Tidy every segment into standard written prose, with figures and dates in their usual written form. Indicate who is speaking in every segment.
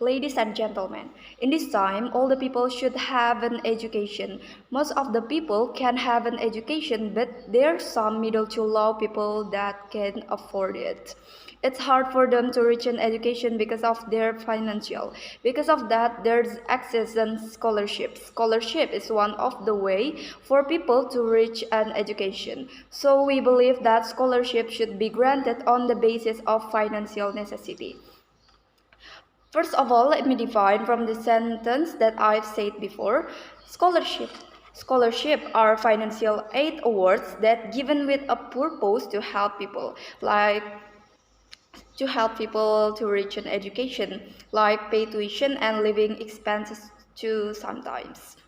Speaker 1: Ladies and gentlemen, in this time, all the people should have an education. Most of the people can have an education, but there are some middle to low people that can afford it. It's hard for them to reach an education because of their financial. Because of that, there's access and scholarships. Scholarship is one of the way for people to reach an education. So we believe that scholarship should be granted on the basis of financial necessity. First of all, let me define from the sentence that I've said before. Scholarship. Scholarship are financial aid awards that given with a purpose to help people, like to help people to reach an education, like pay tuition and living expenses too sometimes.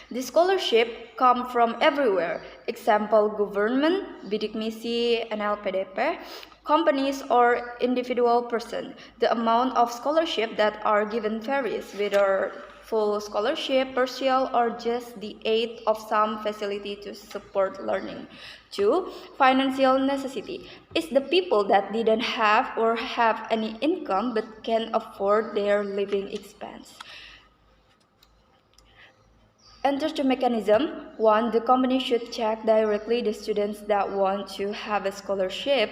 Speaker 1: The scholarship come from everywhere. Example, government, bidik misi, NLPDP, companies or individual person. The amount of scholarship that are given varies, whether full scholarship, partial, or just the aid of some facility to support learning. 2. Financial necessity is the people that didn't have or have any income but can afford their living expense. Enter the mechanism. 1. The company should check directly the students that want to have a scholarship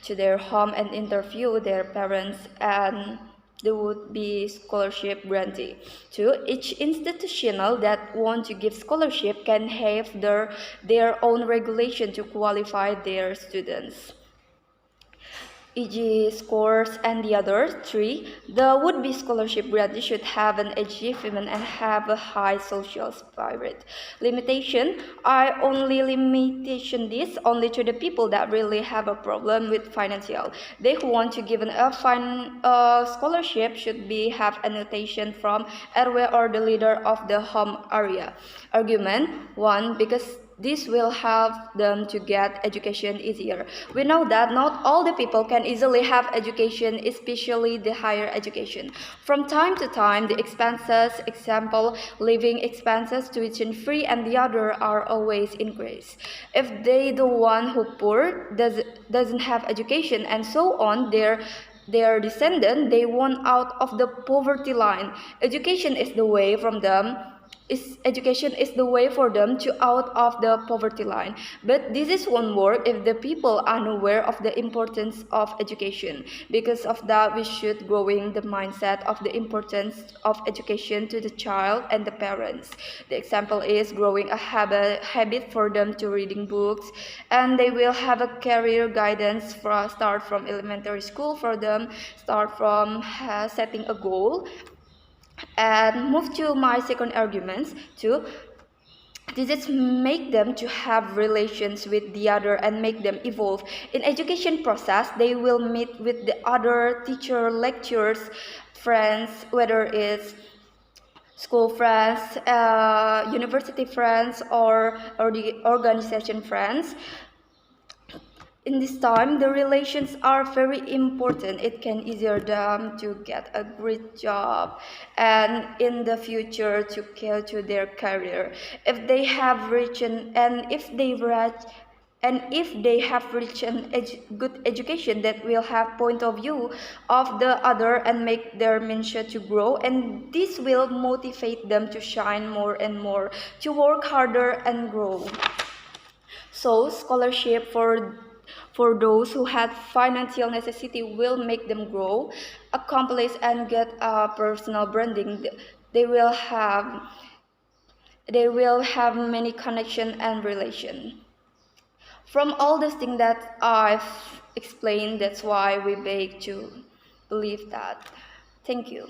Speaker 1: to their home and interview their parents, and there would be scholarship grantee. 2. Each institutional that want to give scholarship can have their own regulation to qualify their students, e.g. scores and the other. 3. The would-be scholarship grantee should have an achievement and have a high social spirit. Limitation, I only limitation this only to the people that really have a problem with financial. They who want to give a scholarship should have annotation from RW or the leader of the home area. Argument 1. Because this will help them to get education easier. We know that not all the people can easily have education, especially the higher education. From time to time, the expenses, example, living expenses, tuition free, and the other are always increased. If they the one who poor doesn't have education and so on, their descendant, they want out of the poverty line. Education is the way from them. Education is the way for them to out of the poverty line. But this won't work if the people are unaware of the importance of education. Because of that, we should growing the mindset of the importance of education to the child and the parents. The example is growing a habit for them to reading books, and they will have a career guidance start from elementary school for them, start from setting a goal. And move to my second argument. 2. This is make them to have relations with the other and make them evolve. In education process, they will meet with the other teacher, lecturers, friends, whether it's school friends, university friends, or the organization friends. In this time, the relations are very important. It can easier them to get a great job and in the future to care to their career. If they have reached if they have reached good education, that will have point of view of the other and make their mindset to grow, and this will motivate them to shine more and more, to work harder and grow. So scholarship for those who have financial necessity will make them grow, accomplish, and get a personal branding. They will have many connection and relation. From all these things that I've explained, that's why we beg to believe that. Thank you.